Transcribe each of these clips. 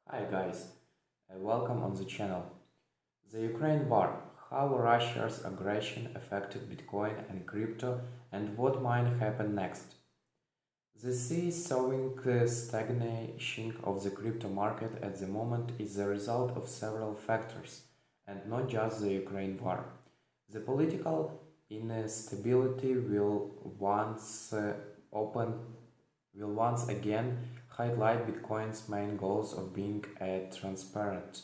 Hi guys, welcome on the channel. The Ukraine war, how Russia's aggression affected Bitcoin and crypto and what might happen next. The seeing stagnation of the crypto market at the moment is the result of several factors and not just the Ukraine war. The political instability open will once again highlight Bitcoin's main goals of being a transparent,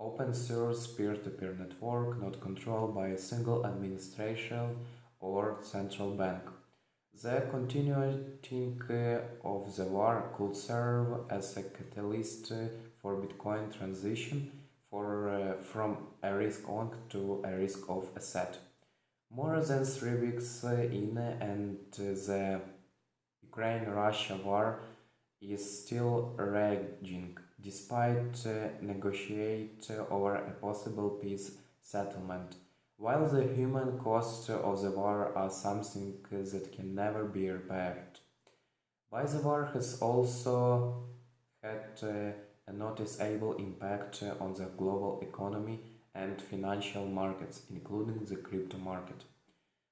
open source peer-to-peer network not controlled by a single administration or central bank. The continuing of the war could serve as a catalyst for Bitcoin transition from a risk on to a risk off asset. More than 3 weeks in, and the Ukraine-Russia war is still raging, despite negotiate over a possible peace settlement. While the human costs of the war are something that can never be repaired. But the war has also had a noticeable impact on the global economy and financial markets, including the crypto market.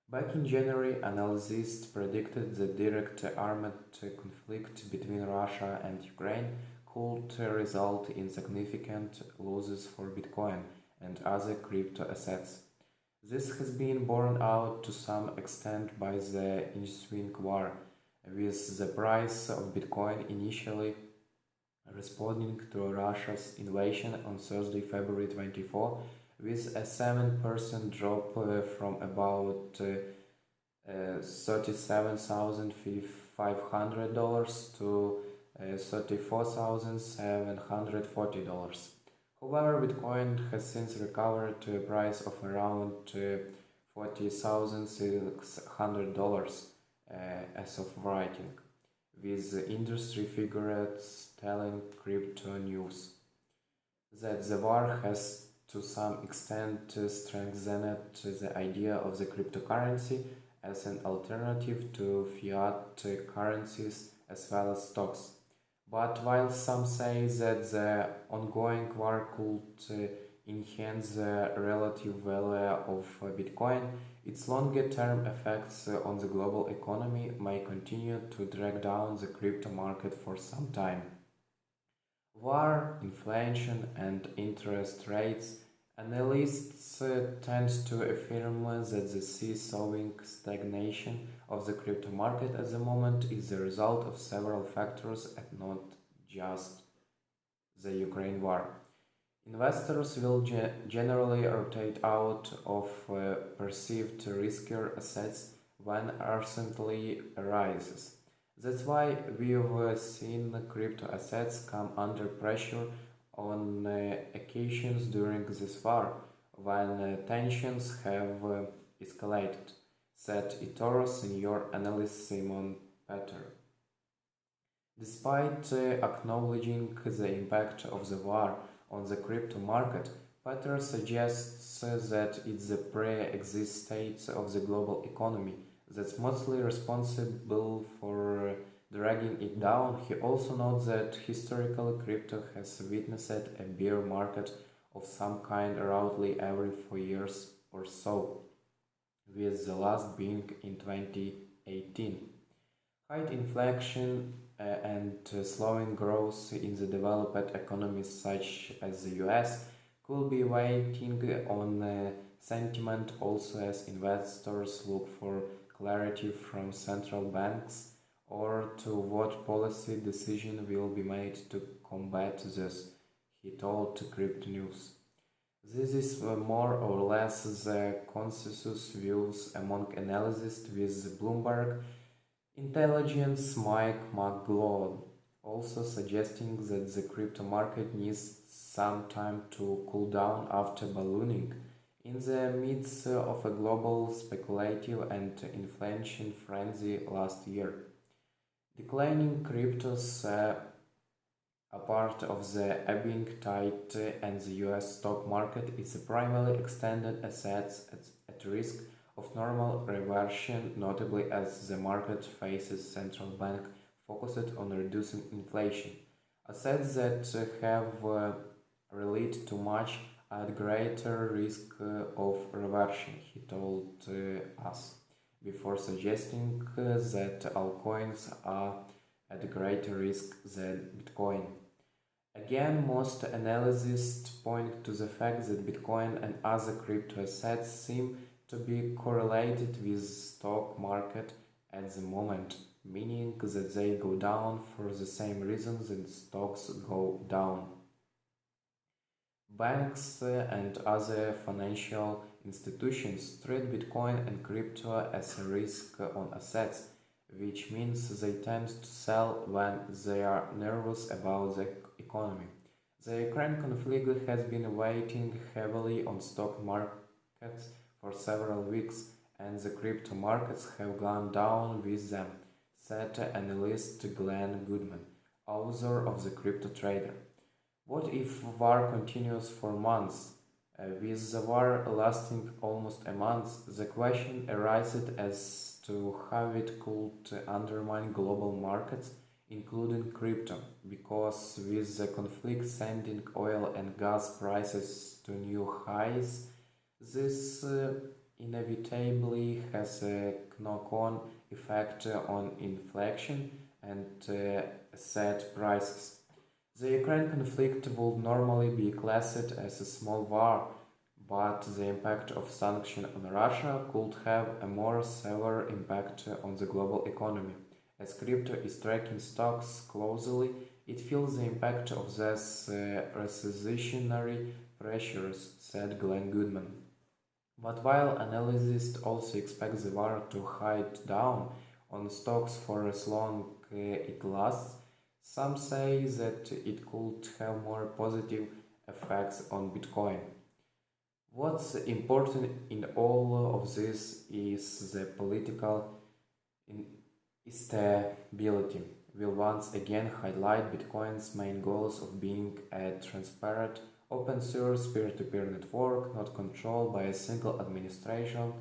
Back in January, analysts predicted the direct armed conflict between Russia and Ukraine could result in significant losses for Bitcoin and other crypto assets. This has been borne out to some extent by the ensuing war, with the price of Bitcoin initially responding to Russia's invasion on Thursday, February 24, with a 7% drop from about $37,500 to $34,740. However, Bitcoin has since recovered to a price of around $40,600 as of writing, with industry figures telling Crypto News that the war has to some extent strengthened the idea of the cryptocurrency as an alternative to fiat currencies as well as stocks. But while some say that the ongoing war could enhance the relative value of Bitcoin, its longer-term effects on the global economy may continue to drag down the crypto market for some time. War, inflation, and interest rates. Analysts tend to affirm that the seesawing stagnation of the crypto market at the moment is the result of several factors and not just the Ukraine war. Investors will generally rotate out of perceived riskier assets when uncertainty arises. That's why we've seen crypto assets come under pressure on occasions during this war, when tensions have escalated, said eToro senior analyst Simon Peter. Despite acknowledging the impact of the war on the crypto market, Peter suggests that it's the pre-exist state of the global economy that's mostly responsible for dragging it down. He also notes that historically crypto has witnessed a bear market of some kind roughly every 4 years or so, with the last being in 2018. High inflation and slowing growth in the developed economies such as the US could be weighing on sentiment also as investors look for clarity from central banks or to what policy decision will be made to combat this, he told Crypto News. This is more or less the consensus views among analysts, with Bloomberg Intelligence Mike McGlaughlin also suggesting that the crypto market needs some time to cool down after ballooning in the midst of a global speculative and inflation frenzy last year. Declining cryptos a part of the ebbing tide and the US stock market is primarily extended assets at risk of normal reversion, notably as the market faces central bank focused on reducing inflation, Assets that have released too much are at greater risk of reversion, he told us, before suggesting that altcoins are at greater risk than Bitcoin. Again, most analysts point to the fact that Bitcoin and other crypto assets seem to be correlated with stock market at the moment, meaning that they go down for the same reasons that stocks go down. Banks and other financial institutions treat Bitcoin and crypto as a risk on assets, which means they tend to sell when they are nervous about the economy. The Ukraine conflict has been weighing heavily on stock markets for several weeks, and the crypto markets have gone down with them, said analyst Glenn Goodman, author of The Crypto Trader. What if war continues for months? With the war lasting almost a month, the question arises as to how it could undermine global markets, including crypto, because with the conflict sending oil and gas prices to new highs, this inevitably has a knock-on effect on inflation and asset prices. The Ukraine conflict would normally be classed as a small war, but the impact of sanctions on Russia could have a more severe impact on the global economy. As crypto is tracking stocks closely, it feels the impact of these recessionary pressures, said Glenn Goodman. But while analysts also expect the war to hide down on stocks for as long it lasts, some say that it could have more positive effects on Bitcoin. What's important in all of this is the political instability will once again highlight Bitcoin's main goals of being a transparent, open source peer-to-peer network not controlled by a single administration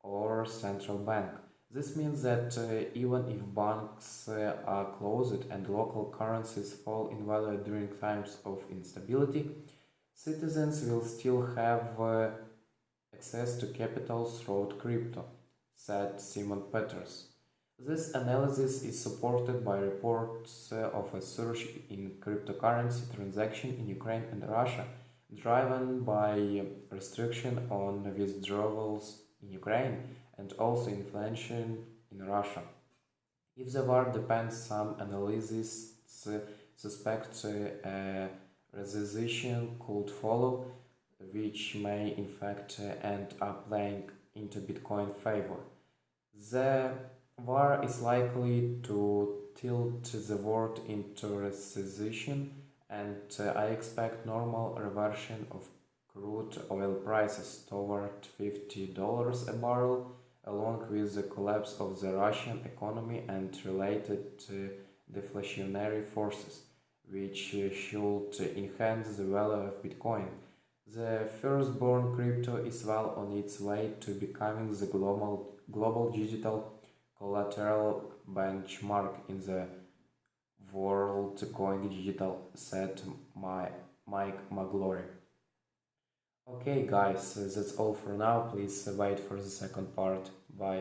or central bank. This means that even if banks are closed and local currencies fall in value during times of instability, citizens will still have access to capital through crypto, said Simon Peters. This analysis is supported by reports of a surge in cryptocurrency transactions in Ukraine and Russia, driven by restriction on withdrawals in Ukraine and also inflation in Russia. If the war depends, some analysts suspect a recession could follow, which may in fact end up playing into Bitcoin favor. The war is likely to tilt the world into recession, and I expect normal reversion of crude oil prices toward $50 a barrel, along with the collapse of the Russian economy and related deflationary forces, which should enhance the value of Bitcoin. The firstborn crypto is well on its way to becoming the global digital collateral benchmark in the world going digital, said Mike McGlory. Okay, guys, that's all for now. Please wait for the second part. Bye.